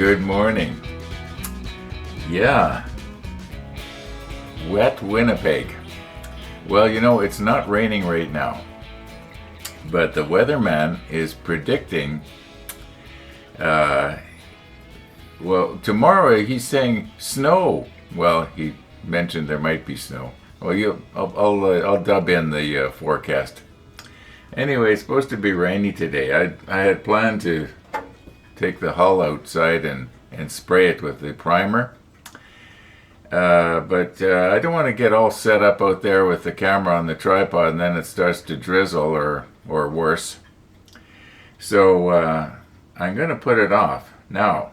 Good morning. Yeah, wet Winnipeg. Well, you know, it's not raining right now, but the weatherman is predicting, tomorrow he's saying snow. Well, he mentioned there might be snow. Well, I'll dub in the forecast. Anyway, it's supposed to be rainy today. I had planned to take the hull outside and spray it with the primer. But I don't want to get all set up out there with the camera on the tripod and then it starts to drizzle or worse. So I'm going to put it off. Now,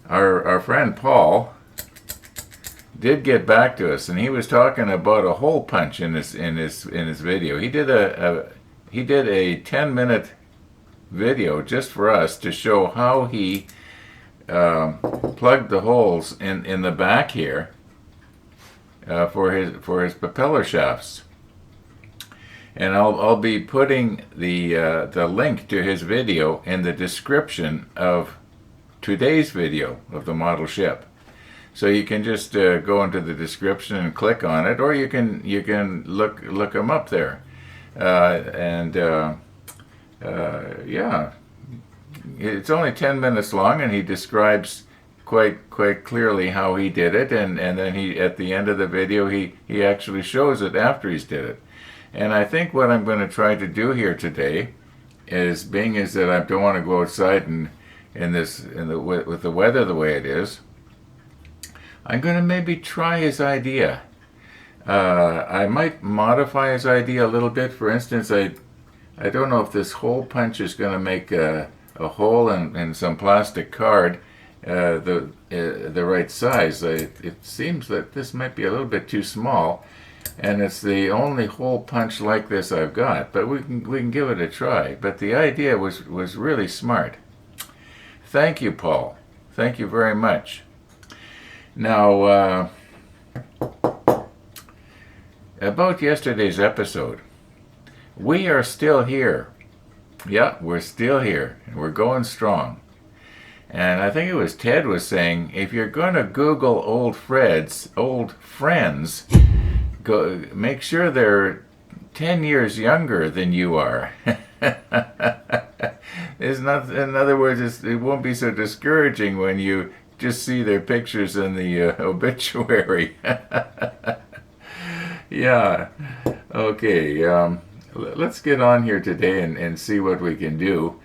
our friend Paul did get back to us, and he was talking about a hole punch in his video. He did a 10-minute video just for us to show how he plugged the holes in the back here for his propeller shafts. And I'll be putting the link to his video in the description of today's video of the model ship. So you can just go into the description and click on it, or you can look him up there. Yeah, it's only 10 minutes long, and he describes quite clearly how he did it, and then he, at the end of the video, he actually shows it after he's did it. And I think what I'm going to try to do here today is that I don't want to go outside with the weather the way it is. I'm going to maybe try his idea. I might modify his idea a little bit. For instance, I don't know if this hole punch is going to make a hole in some plastic card the right size. It seems that this might be a little bit too small, and it's the only hole punch like this I've got. But we can give it a try. But the idea was really smart. Thank you, Paul. Thank you very much. Now, about yesterday's episode, we are still here. Yeah, we're still here, and we're going strong. And I think it was Ted was saying, if you're going to Google old friends, go make sure they're 10 years younger than you are. In other words, it won't be so discouraging when you just see their pictures in the obituary. Yeah. Okay. Let's get on here today and see what we can do.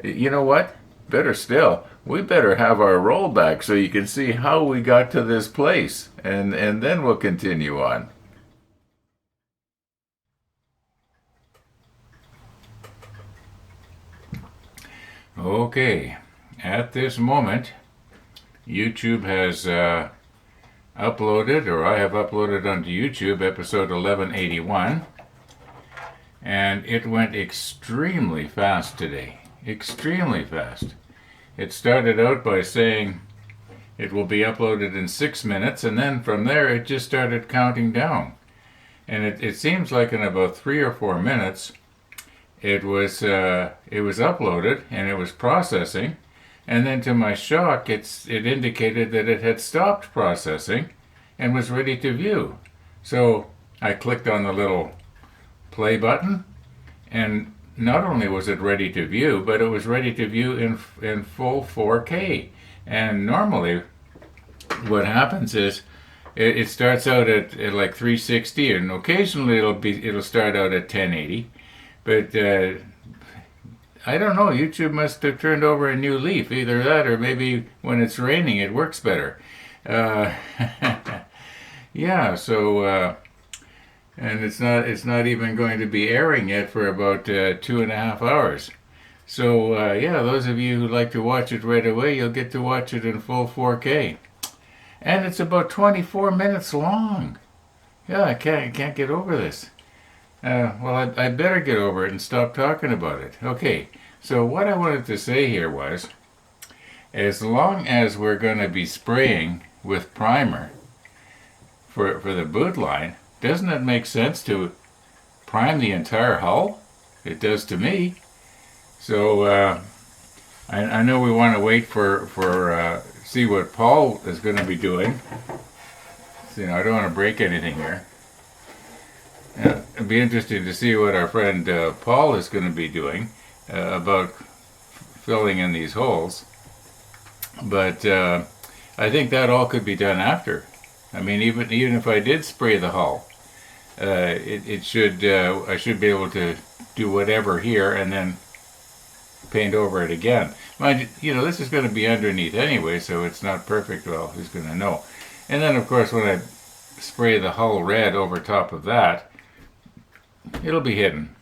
You know what? Better still, we better have our rollback so you can see how we got to this place, and then we'll continue on. Okay. At this moment, YouTube has uploaded, or I have uploaded onto YouTube, episode 1181, and it went extremely fast today. Extremely fast. It started out by saying it will be uploaded in 6 minutes, and then from there it just started counting down. And it seems like in about 3 or 4 minutes, it was uploaded and it was processing. And then to my shock, it indicated that it had stopped processing and was ready to view. So I clicked on the little play button, and not only was it ready to view, but it was ready to view in full 4K. And normally what happens is it starts out at like 360, and occasionally it'll start out at 1080. But I don't know, YouTube must have turned over a new leaf. Either that, or maybe when it's raining it works better. Yeah, so and it's not even going to be airing yet for about 2.5 hours. So yeah, those of you who like to watch it right away, you'll get to watch it in full 4K. And it's about 24 minutes long. Yeah, I can't get over this. Well, I better get over it and stop talking about it. Okay, so what I wanted to say here was, as long as we're going to be spraying with primer for the boot line, doesn't it make sense to prime the entire hull? It does to me. So I know we want to wait for see what Paul is going to be doing. So, I don't want to break anything here. It'd be interesting to see what our friend Paul is going to be doing about filling in these holes. But I think that all could be done after. I mean, even if I did spray the hull, it should I should be able to do whatever here and then paint over it again. Mind you, this is going to be underneath anyway, so it's not perfect. Well, who's going to know? And then, of course, when I spray the hull red over top of that, it'll be hidden.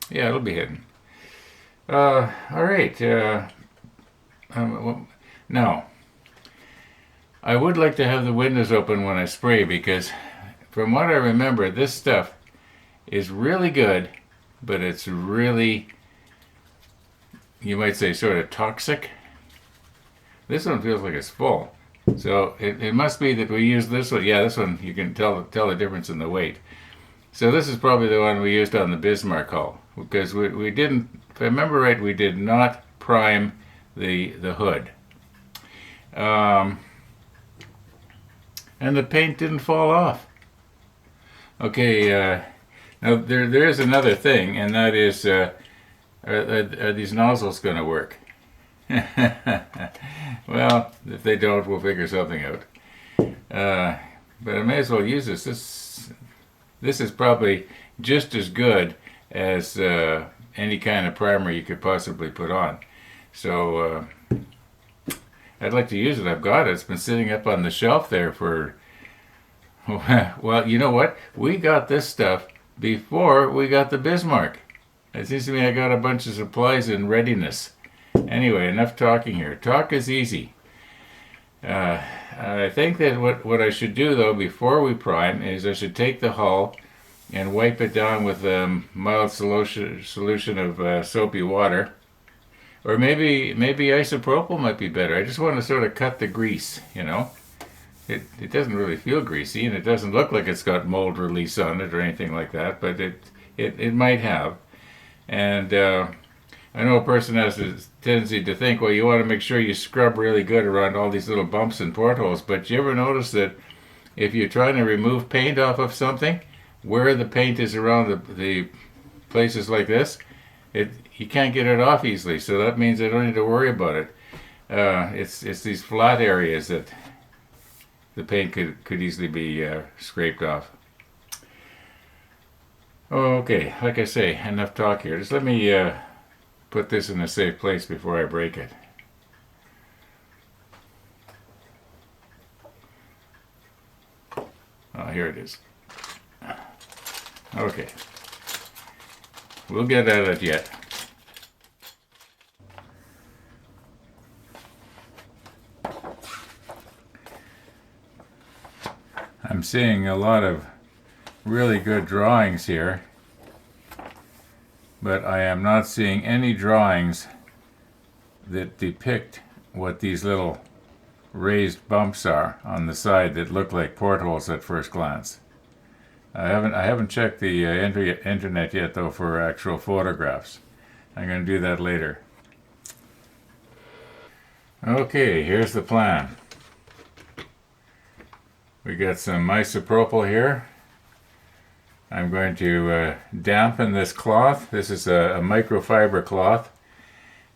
Yeah, it'll be hidden. All right. Now, I would like to have the windows open when I spray because, from what I remember, this stuff is really good, but it's really, you might say, sort of toxic. This one feels like it's full. So it must be that we use this one. Yeah, this one, you can tell the difference in the weight. So this is probably the one we used on the Bismarck hull, because we didn't, if I remember right, we did not prime the hood. And the paint didn't fall off. Okay, now there is another thing, and that is, are these nozzles going to work? Well, if they don't, we'll figure something out. But I may as well use this. This is probably just as good as any kind of primer you could possibly put on. So I'd like to use it. I've got it. It's been sitting up on the shelf there for, well, you know what? We got this stuff before we got the Bismarck. It seems to me I got a bunch of supplies in readiness. Anyway, enough talking here. Talk is easy. I think that what I should do, though, before we prime, is I should take the hull and wipe it down with a mild solution of soapy water. Or maybe isopropyl might be better. I just want to sort of cut the grease, It doesn't really feel greasy, and it doesn't look like it's got mold release on it or anything like that, but it might have. And I know a person has a tendency to think, well, you want to make sure you scrub really good around all these little bumps and portholes, but you ever notice that if you're trying to remove paint off of something, where the paint is around the places like this, you can't get it off easily, so that means I don't need to worry about it. It's these flat areas that the paint could easily be scraped off. Okay, like I say, enough talk here. Just let me put this in a safe place before I break it. Oh, here it is. Okay. We'll get at it yet. I'm seeing a lot of really good drawings here, but I am not seeing any drawings that depict what these little raised bumps are on the side that look like portholes at first glance. I haven't checked the internet yet, though, for actual photographs. I'm going to do that later. Okay, here's the plan. We got some isopropyl here. I'm going to dampen this cloth. This is a microfiber cloth,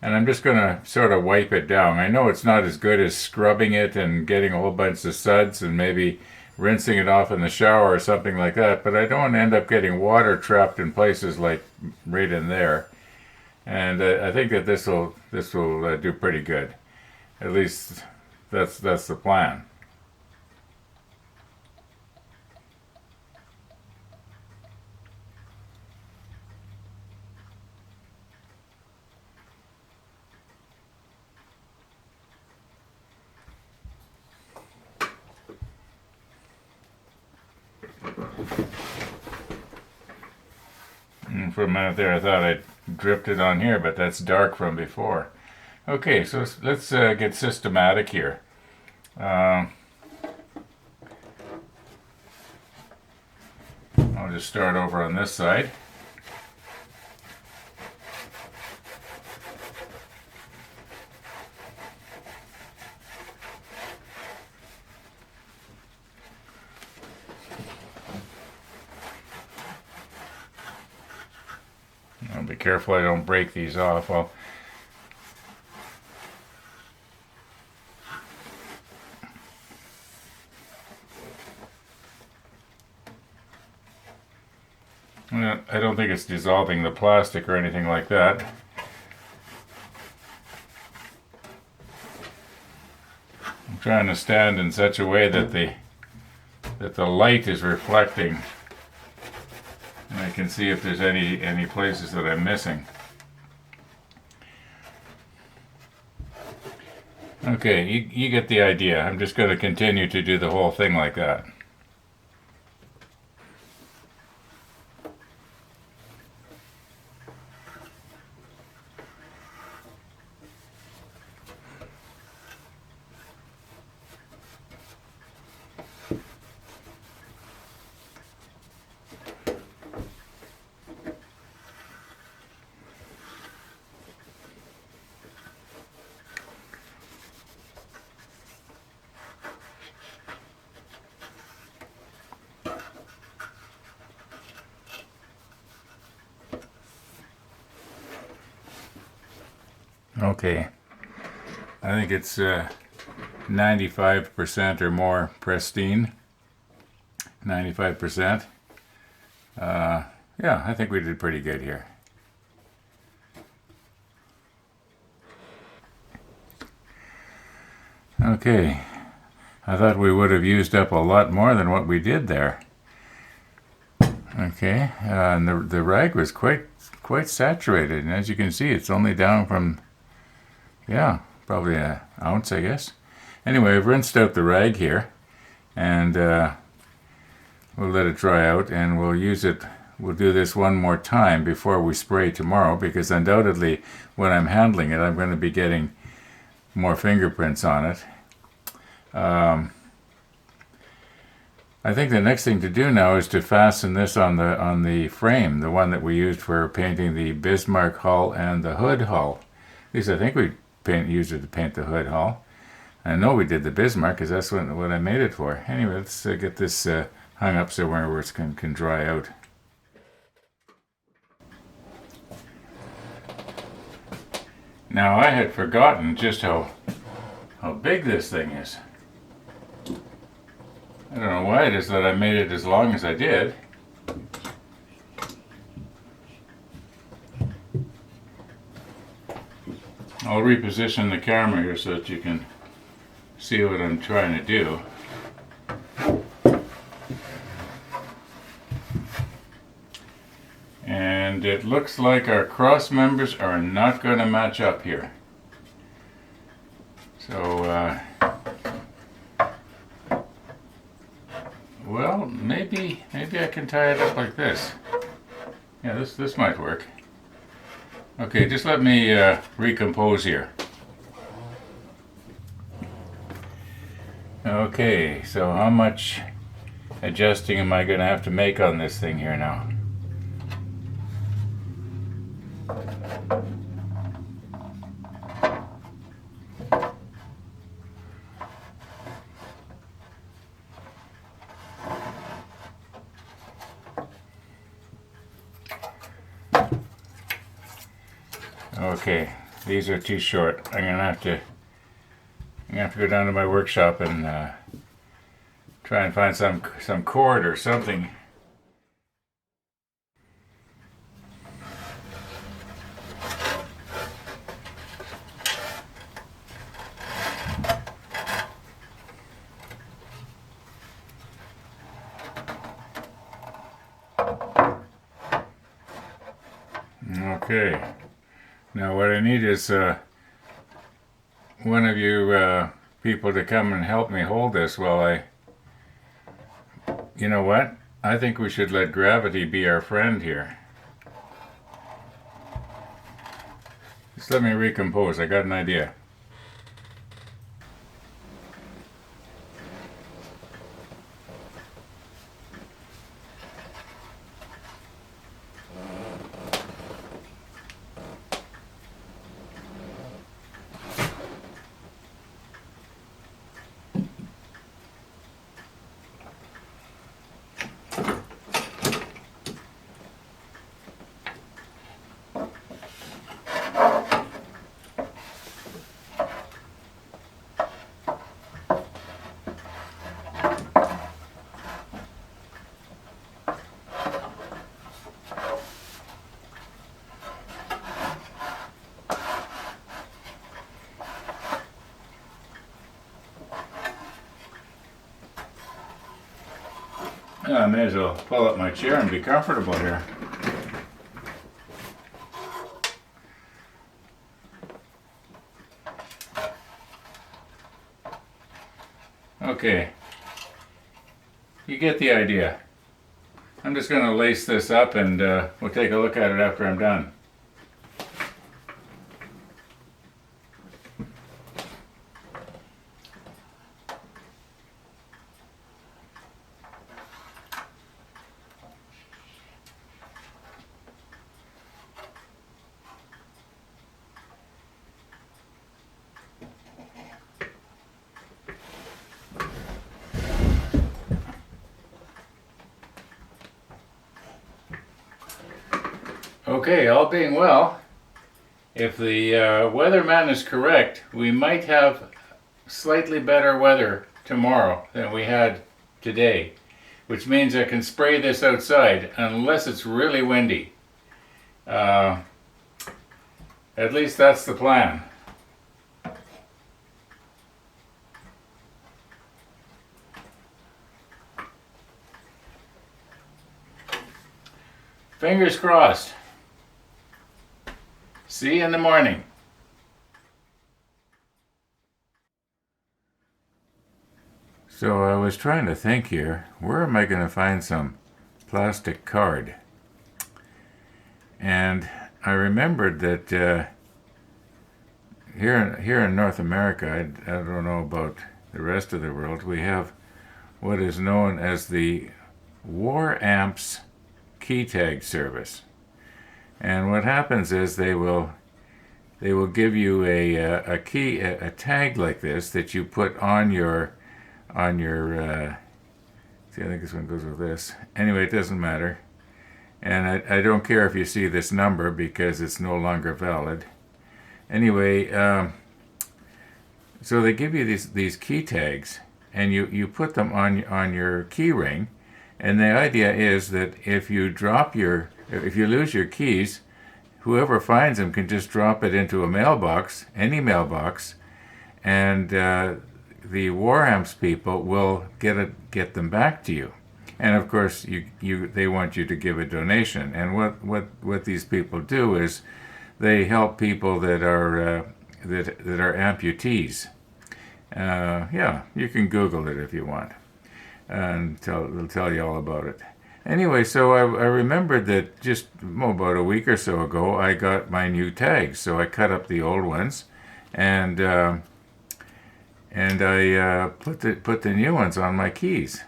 and I'm just going to sort of wipe it down. I know it's not as good as scrubbing it and getting a whole bunch of suds and maybe rinsing it off in the shower or something like that, but I don't want to end up getting water trapped in places like right in there. And I think that this will do pretty good. At least that's the plan. And for a minute there I thought I dripped it on here, but that's dark from before. Okay, so let's get systematic here. I'll just start over on this side. Be careful I don't break these off. I don't think it's dissolving the plastic or anything like that. I'm trying to stand in such a way that the light is reflecting, and I can see if there's any places that I'm missing. Okay, you get the idea. I'm just going to continue to do the whole thing like that. Okay, I think it's 95% or more pristine. 95%. Yeah, I think we did pretty good here. Okay, I thought we would have used up a lot more than what we did there. Okay, and the rag was quite saturated, and as you can see, it's only down from, yeah, probably an ounce, I guess. Anyway, I've rinsed out the rag here, and we'll let it dry out, and we'll use it. We'll do this one more time before we spray tomorrow, because undoubtedly when I'm handling it, I'm going to be getting more fingerprints on it. I think the next thing to do now is to fasten this on the frame, the one that we used for painting the Bismarck hull and the Hood hull. At least I think we used it to paint the Hood hull. I know we did the Bismarck because that's what I made it for. Anyway, let's get this hung up somewhere where it can dry out. Now I had forgotten just how big this thing is. I don't know why it is that I made it as long as I did. I'll reposition the camera here so that you can see what I'm trying to do. And it looks like our cross members are not going to match up here. So, well, maybe I can tie it up like this. Yeah, this might work. Okay, just let me recompose here. Okay, so how much adjusting am I going to have to make on this thing here now? Okay, these are too short. I'm gonna have to go down to my workshop and try and find some cord or something. Okay. Now what I need is one of you people to come and help me hold this while you know what? I think we should let gravity be our friend here. Just let me recompose. I got an idea. I may as well pull up my chair and be comfortable here. Okay, you get the idea. I'm just going to lace this up and we'll take a look at it after I'm done. Okay, all being well, if the weatherman is correct, we might have slightly better weather tomorrow than we had today, which means I can spray this outside unless it's really windy. At least that's the plan. Fingers crossed. See you in the morning. So I was trying to think here, where am I going to find some plastic card? And I remembered that here in North America, I don't know about the rest of the world, we have what is known as the War Amps key tag service. And what happens is they will give you a key, a tag like this that you put on your see, I think this one goes with this. Anyway, it doesn't matter. And I don't care if you see this number because it's no longer valid. Anyway, so they give you these key tags and you put them on your key ring. And the idea is that if you lose your keys, whoever finds them can just drop it into a mailbox, any mailbox, and the War Amps people will get them back to you. And of course, they want you to give a donation. And what these people do is they help people that are amputees. Yeah, you can Google it if you want, and it'll tell you all about it. Anyway, so I remembered that just about a week or so ago, I got my new tags. So I cut up the old ones, and I put the new ones on my keys.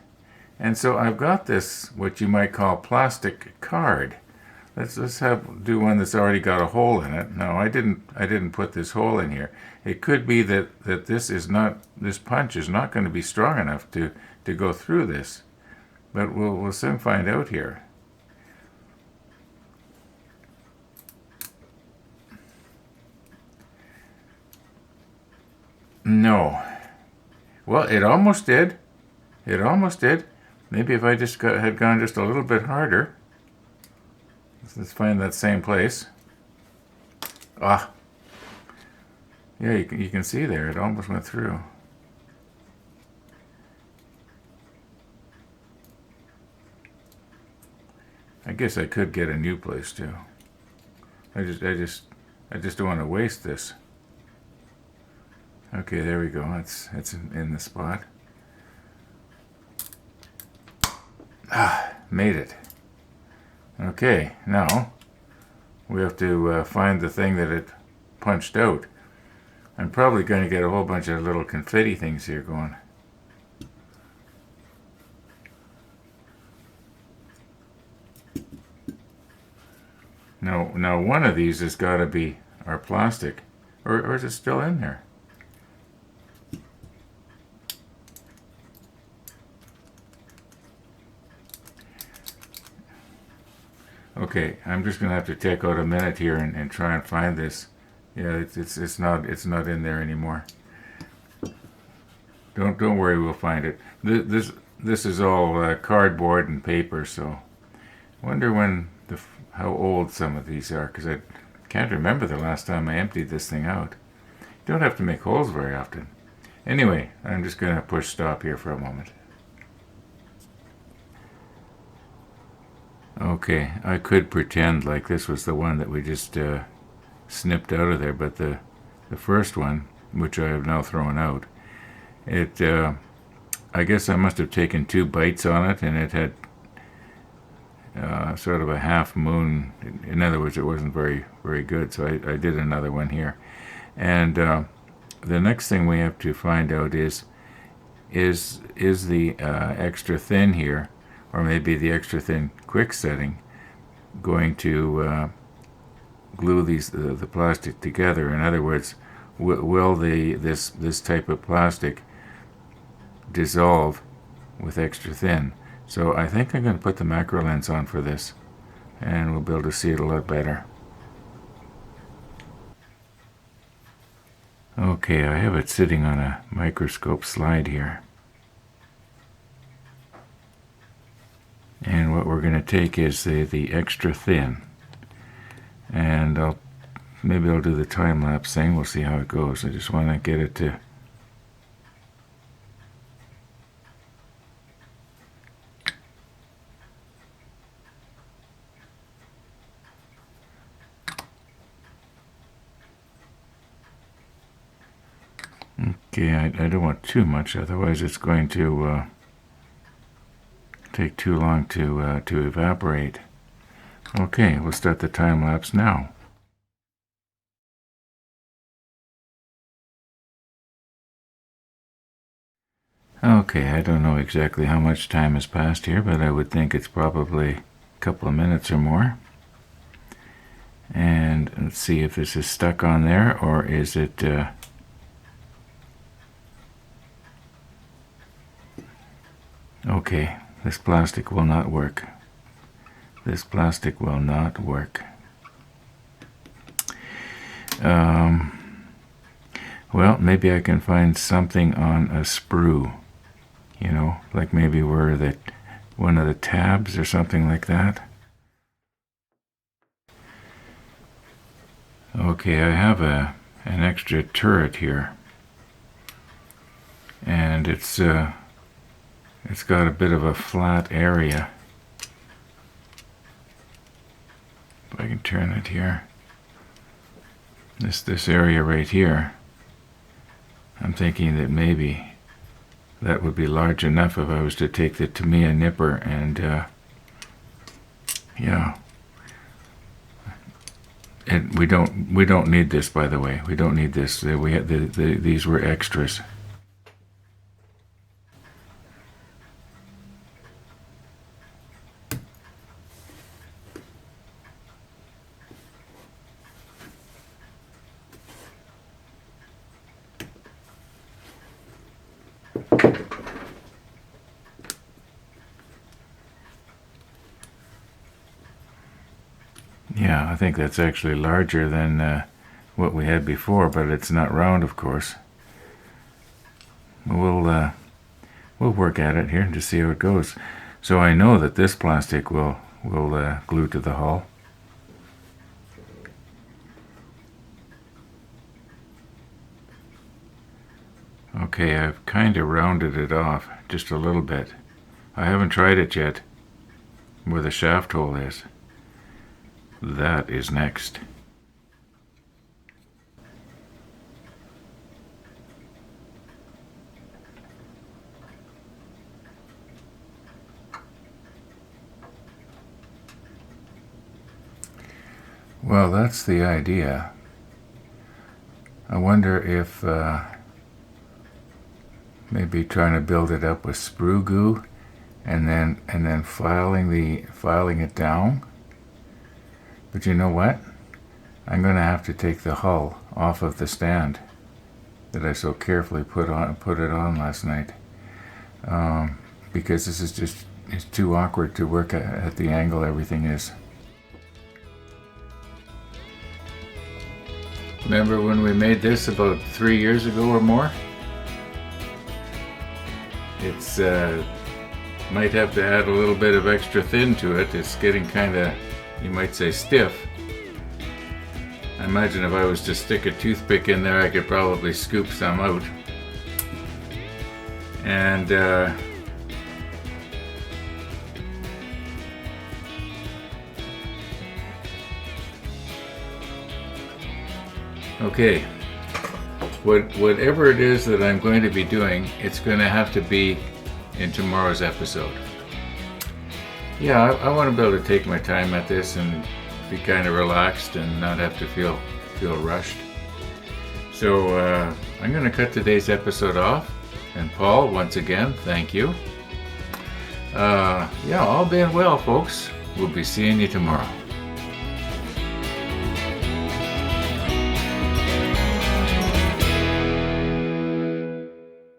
And so I've got this, what you might call plastic card. Let's do one that's already got a hole in it. No, I didn't put this hole in here. It could be that this punch is not going to be strong enough to go through this. But we'll soon find out here. No. Well, it almost did. It almost did. Maybe if I just had gone just a little bit harder. Let's find that same place. Ah. Yeah, you can see there. It almost went through. I guess I could get a new place too. I just don't want to waste this. Okay, there we go. It's in the spot. Ah, made it. Okay, now we have to find the thing that it punched out. I'm probably going to get a whole bunch of little confetti things here going. Now one of these has got to be our plastic, or is it still in there? Okay, I'm just gonna have to take out a minute here and try and find this. Yeah, it's not in there anymore. Don't worry, we'll find it. This is all cardboard and paper, so wonder how old some of these are, because I can't remember the last time I emptied this thing out. You don't have to make holes very often. Anyway, I'm just going to push stop here for a moment. Okay, I could pretend like this was the one that we just snipped out of there, but the first one, which I have now thrown out, it I guess I must have taken 2 bites on it, and it had sort of a half moon. In other words, it wasn't very good, so I did another one here. And the next thing we have to find out is the extra thin here, or maybe the extra thin quick setting, going to glue the plastic together? In other words, will this type of plastic dissolve with extra thin? So I think I'm going to put the macro lens on for this, and we'll be able to see it a lot better. Okay, I have it sitting on a microscope slide here. And what we're going to take is the extra thin, and maybe I'll do the time-lapse thing. We'll see how it goes. I just want to get it to... Okay, I don't want too much, otherwise it's going to take too long to evaporate. Okay, we'll start the time-lapse now. Okay, I don't know exactly how much time has passed here, but I would think it's probably a couple of minutes or more. And let's see if this is stuck on there, or is it... Okay, this plastic will not work. This plastic will not work. Well, maybe I can find something on a sprue. You know, like maybe where one of the tabs or something like that. Okay, I have an extra turret here, and it's got a bit of a flat area. If I can turn it here. This area right here, I'm thinking that maybe that would be large enough if I was to take the Tamiya nipper and yeah. And we don't need this, by the way. We don't need this. We had these were extras. Yeah, I think that's actually larger than what we had before, but it's not round, of course. We'll work at it here to see how it goes. So I know that this plastic will glue to the hull. Okay, I've kind of rounded it off just a little bit. I haven't tried it yet, where the shaft hole is. That is next. Well, that's the idea. I wonder if maybe trying to build it up with sprue goo and then filing it down. But you know what? I'm going to have to take the hull off of the stand that I so carefully put it on last night, because this is it's too awkward to work at the angle everything is. Remember when we made this about 3 years ago or more? It's might have to add a little bit of extra thin to it. It's getting kind of, you might say, stiff. I imagine if I was to stick a toothpick in there, I could probably scoop some out. And Okay, whatever it is that I'm going to be doing, it's going to have to be in tomorrow's episode. Yeah, I want to be able to take my time at this and be kind of relaxed and not have to feel rushed. So I'm going to cut today's episode off. And Paul, once again, thank you. Yeah, all being well, folks. We'll be seeing you tomorrow.